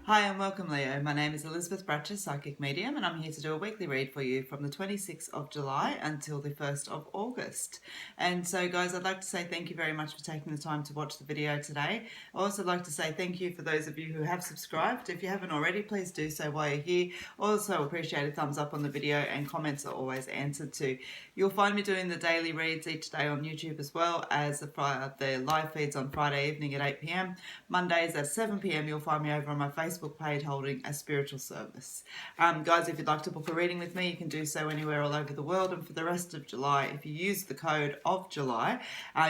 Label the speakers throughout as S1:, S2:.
S1: Hi and welcome, Leo. My name is Elizabeth Bratcher, Psychic Medium, and I'm here to do a weekly read for you from the 26th of July until the 1st of August. And so, guys, I'd like to say thank you very much for taking the time to watch the video today. I also like to say thank you for those of you who have subscribed. If you haven't already, please do so while you're here. Also appreciate a thumbs up on the video, and comments are always answered too. You'll find me doing the daily reads each day on YouTube, as well as the live feeds on Friday evening at 8 p.m. Mondays at 7 p.m. you'll find me over on my Facebook page holding a spiritual service. Guys, if you'd like to book a reading with me, you can do so anywhere all over the world. And for the rest of July, if you use the code of July,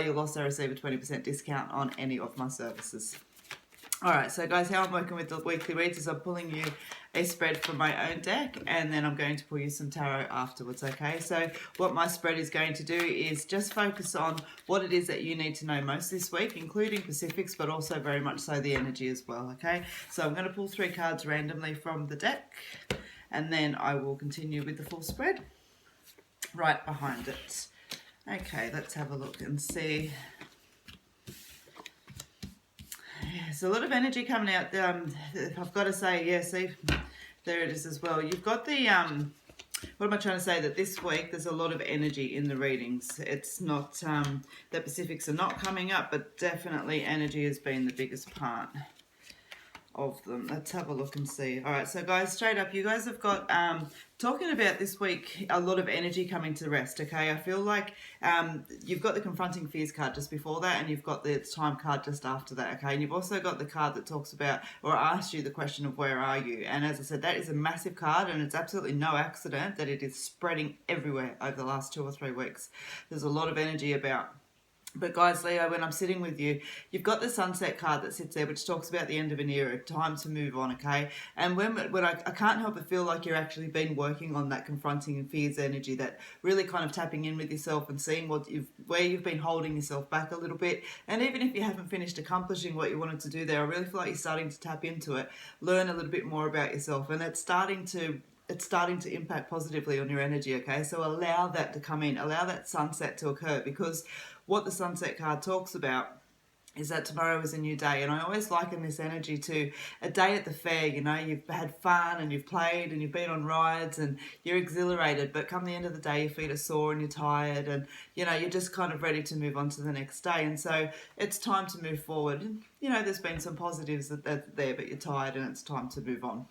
S1: you'll also receive a 20% discount on any of my services. Alright, so guys, how I'm working with the weekly reads is I'm pulling you a spread from my own deck, and then I'm going to pull you some tarot afterwards, okay? So what my spread is going to do is just focus on what it is that you need to know most this week, including Pacifics, but also very much so the energy as well, okay? So I'm going to pull 3 cards randomly from the deck, and then I will continue with the full spread right behind it. Okay, let's have a look and see. There's a lot of energy coming out. I've got to say, yeah, see, there it is as well. You've got the, what am I trying to say? That this week there's a lot of energy in the readings. It's not, the Pacifics are not coming up, but definitely energy has been the biggest part of them. Let's have a look and see. All right, so guys, straight up, you guys have got talking about this week a lot of energy coming to rest. Okay, I feel like you've got the confronting fears card just before that, and you've got the time card just after that. Okay, and you've also got the card that talks about or asks you the question of where are you. And as I said, that is a massive card, and it's absolutely no accident that it is spreading everywhere over the last 2 or 3 weeks. There's a lot of energy about. But guys, Leo, when I'm sitting with you, you've got the sunset card that sits there, which talks about the end of an era, time to move on, okay? And when I can't help but feel like you're actually been working on that confronting and fears energy, that really kind of tapping in with yourself and seeing where you've been holding yourself back a little bit. And even if you haven't finished accomplishing what you wanted to do there, I really feel like you're starting to tap into it, learn a little bit more about yourself, and it's starting to impact positively on your energy, okay? So allow that to come in, allow that sunset to occur, because what the sunset card talks about is that tomorrow is a new day. And I always liken this energy to a day at the fair. You know, you've had fun and you've played and you've been on rides and you're exhilarated, but come the end of the day, your feet are sore and you're tired, and you know, you're just kind of ready to move on to the next day. And so it's time to move forward. And, you know, there's been some positives that are there, but you're tired and it's time to move on.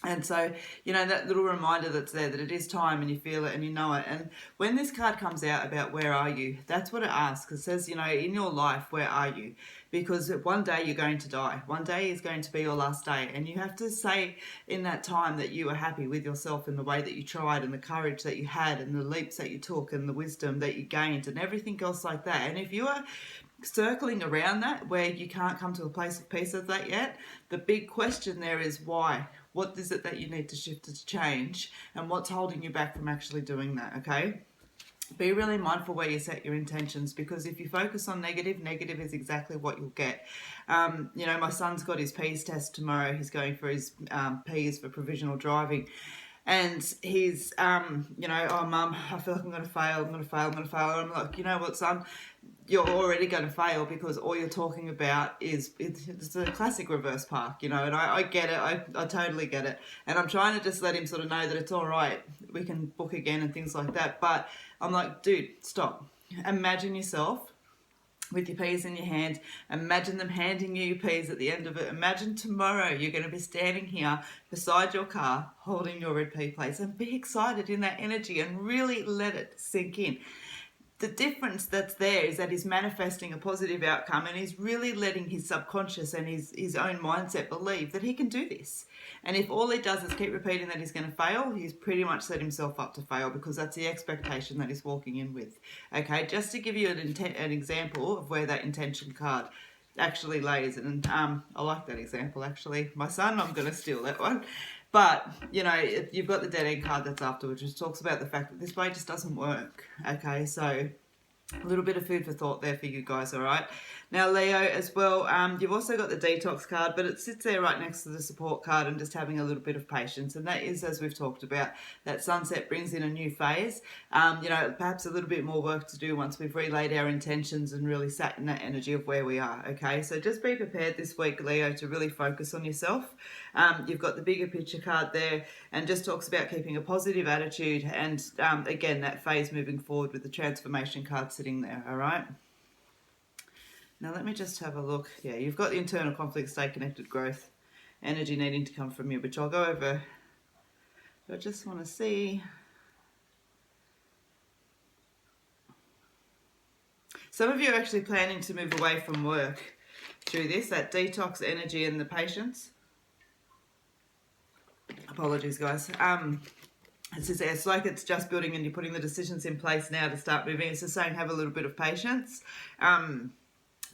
S1: And so, you know, that little reminder that's there, that it is time, and you feel it and you know it. And when this card comes out about where are you, that's what it asks. It says, you know, in your life, where are you? Because one day you're going to die. One day is going to be your last day. And you have to say in that time that you were happy with yourself and the way that you tried and the courage that you had and the leaps that you took and the wisdom that you gained and everything else like that. And if you are circling around that, where you can't come to a place of peace of that yet, the big question there is why? What is it that you need to shift to change, and what's holding you back from actually doing that, okay? Be really mindful where you set your intentions, because if you focus on negative, negative is exactly what you'll get. You know, my son's got his P's test tomorrow. He's going for his P's for provisional driving. And he's, you know, oh, Mum, I feel like I'm going to fail, I'm going to fail, I'm going to fail. And I'm like, you know what, son? You're already going to fail, because all you're talking about is, it's a classic reverse park, you know, and I get it, I totally get it. And I'm trying to just let him sort of know that it's all right, we can book again and things like that. But I'm like, dude, stop. Imagine yourself with your P's in your hand. Imagine them handing you your P's at the end of it. Imagine tomorrow you're going to be standing here beside your car holding your red P plates, and be excited in that energy and really let it sink in. The difference that's there is that he's manifesting a positive outcome, and he's really letting his subconscious and his own mindset believe that he can do this. And if all he does is keep repeating that he's going to fail, he's pretty much set himself up to fail, because that's the expectation that he's walking in with. Okay, just to give you an example of where that intention card actually lays. And I like that example, actually. My son, I'm going to steal that one. But, you know, you've got the dead end card that's afterwards, which talks about the fact that this way just doesn't work. Okay, so A little bit of food for thought there for you guys, all right? Now, Leo, as well, you've also got the detox card, but it sits there right next to the support card and just having a little bit of patience. And that is, as we've talked about, that sunset brings in a new phase. You know, perhaps a little bit more work to do once we've relayed our intentions and really sat in that energy of where we are, okay? So just be prepared this week, Leo, to really focus on yourself. You've got the bigger picture card there and just talks about keeping a positive attitude and, again, that phase moving forward with the transformation card sitting there, all right? Now let me just have a look. Yeah, you've got the internal conflict, stay connected, growth, energy needing to come from you, which I'll go over. I just want to see. Some of you are actually planning to move away from work through this, that detox energy and the patience. Apologies, guys. It's like it's just building and you're putting the decisions in place now to start moving. It's just saying have a little bit of patience.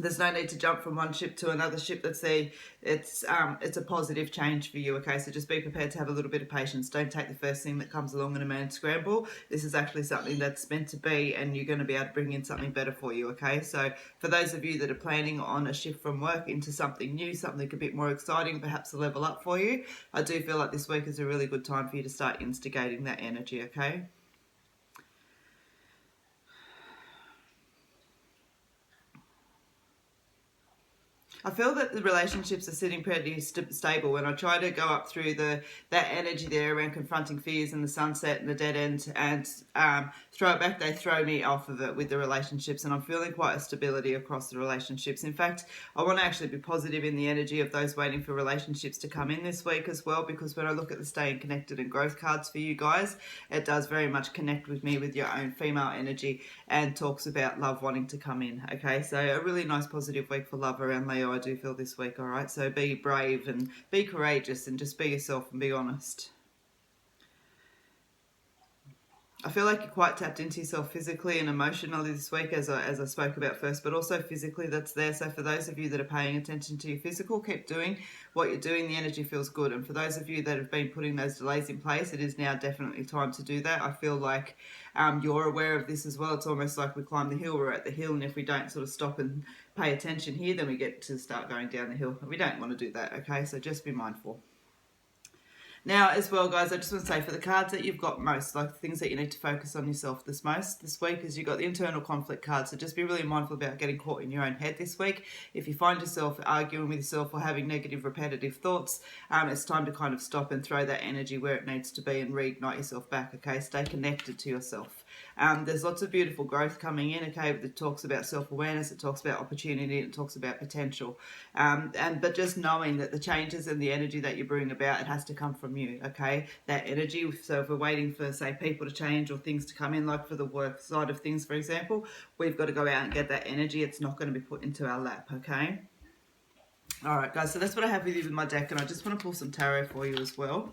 S1: There's no need to jump from one ship to another ship. That's it's a positive change for you, okay? So just be prepared to have a little bit of patience. Don't take the first thing that comes along in a mad scramble. This is actually something that's meant to be and you're going to be able to bring in something better for you, okay? So for those of you that are planning on a shift from work into something new, something a bit more exciting, perhaps a level up for you, I do feel like this week is a really good time for you to start instigating that energy, okay? I feel that the relationships are sitting pretty stable. When I try to go up through that energy there around confronting fears and the sunset and the dead end and throw it back, they throw me off of it with the relationships, and I'm feeling quite a stability across the relationships. In fact, I want to actually be positive in the energy of those waiting for relationships to come in this week as well, because when I look at the staying connected and growth cards for you guys, it does very much connect with me with your own female energy and talks about love wanting to come in, okay? So a really nice positive week for love around Leo, I do feel this week, all right? So be brave and be courageous and just be yourself and be honest. I feel like you're quite tapped into yourself physically and emotionally this week, as I spoke about first, but also physically that's there. So for those of you that are paying attention to your physical, keep doing what you're doing. The energy feels good. And for those of you that have been putting those delays in place, it is now definitely time to do that. I feel like you're aware of this as well. It's almost like we climb the hill, we're at the hill, and if we don't sort of stop and pay attention here, then we get to start going down the hill. We don't want to do that, okay? So just be mindful. Now, as well, guys, I just want to say for the cards that you've got most, like the things that you need to focus on yourself this week, is you've got the internal conflict card. So just be really mindful about getting caught in your own head this week. If you find yourself arguing with yourself or having negative, repetitive thoughts, it's time to kind of stop and throw that energy where it needs to be and reignite yourself back, okay? Stay connected to yourself. There's lots of beautiful growth coming in, okay? It talks about self-awareness, it talks about opportunity, it talks about potential. But just knowing that the changes and the energy that you bring about, it has to come from you, okay? That energy. So if we're waiting for, say, people to change or things to come in, like for the work side of things, for example, we've got to go out and get that energy. It's not going to be put into our lap, okay? All right, guys, so that's what I have with you with my deck, and I just want to pull some tarot for you as well.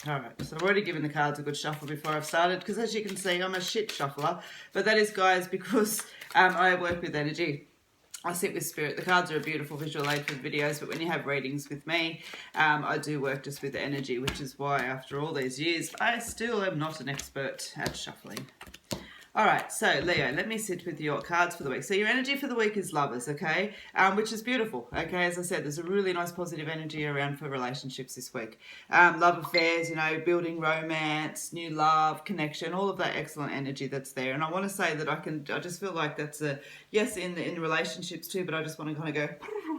S1: Alright, so I've already given the cards a good shuffle before I've started, because as you can see, I'm a shit shuffler. But that is, guys, because I work with energy. I sit with spirit. The cards are a beautiful visual aid for videos, but when you have readings with me, I do work just with energy, which is why after all these years, I still am not an expert at shuffling. All right, so Leo, let me sit with your cards for the week. So your energy for the week is lovers, okay? Which is beautiful, okay? As I said, there's a really nice positive energy around for relationships this week. Love affairs, you know, building romance, new love, connection, all of that excellent energy that's there. And I want to say that I just feel like that's a, yes, in relationships too, but I just want to kind of go,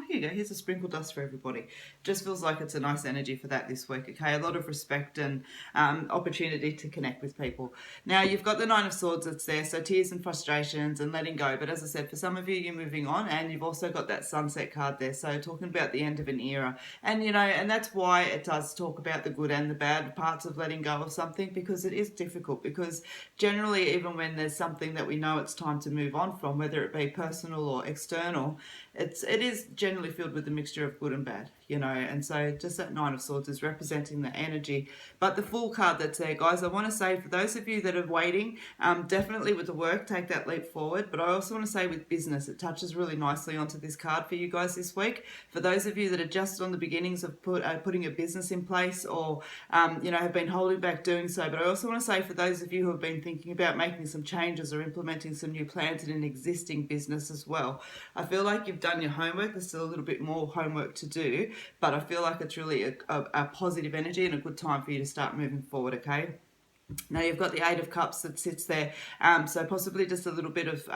S1: here you go, here's a sprinkle dust for everybody. Just feels like it's a nice energy for that this week, okay? A lot of respect and opportunity to connect with people. Now, you've got the Nine of Swords that's there, so tears and frustrations and letting go. But as I said, for some of you, you're moving on, and you've also got that sunset card there, so talking about the end of an era. And, you know, and that's why it does talk about the good and the bad parts of letting go of something, because it is difficult, because generally, even when there's something that we know it's time to move on from, whether it be personal or external, it is generally filled with a mixture of good and bad. you know, and so just that Nine of Swords is representing the energy. But the Fool card that's there, guys, I want to say for those of you that are waiting, definitely with the work, take that leap forward. But I also want to say with business, it touches really nicely onto this card for you guys this week. For those of you that are just on the beginnings of putting a business in place, or you know, have been holding back doing so. But I also want to say for those of you who have been thinking about making some changes or implementing some new plans in an existing business as well, I feel like you've done your homework. There's still a little bit more homework to do, but I feel like it's really a positive energy and a good time for you to start moving forward, okay? Now you've got the Eight of Cups that sits there, so possibly just a little bit of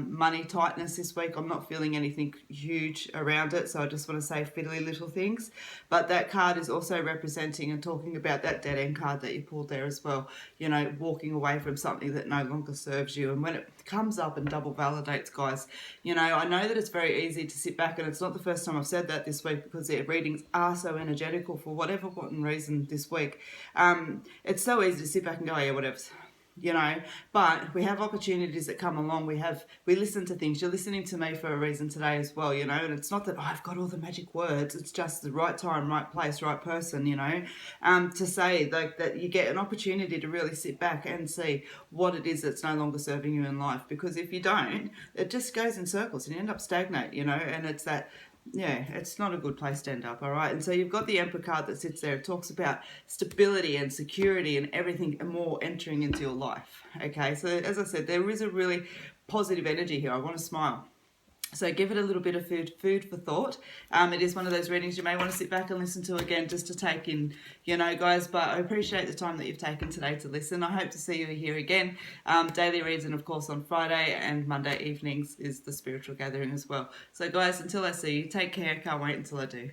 S1: money tightness this week. I'm not feeling anything huge around it, so I just want to say fiddly little things. But that card is also representing and talking about that dead end card that you pulled there as well. You know, walking away from something that no longer serves you. And when it comes up and double validates, guys, you know, I know that it's very easy to sit back, and it's not the first time I've said that this week, because the readings are so energetical for whatever reason this week. It's so easy to sit back and go, yeah, whatever, you know, but we have opportunities that come along. We listen to things. You're listening to me for a reason today as well, you know, and it's not that I've got all the magic words. It's just the right time, right place, right person, you know, to say like that you get an opportunity to really sit back and see what it is that's no longer serving you in life. Because if you don't, it just goes in circles and you end up stagnant, you know, and it's that, yeah, it's not a good place to end up, all right? And so you've got the Emperor card that sits there. It talks about stability and security and everything and more entering into your life, okay? So as I said, there is a really positive energy here. I want to smile. So give it a little bit of food for thought. It is one of those readings you may want to sit back and listen to again just to take in, you know, guys. But I appreciate the time that you've taken today to listen. I hope to see you here again. Daily reads, and of course on Friday and Monday evenings is the spiritual gathering as well. So guys, until I see you, take care. Can't wait until I do.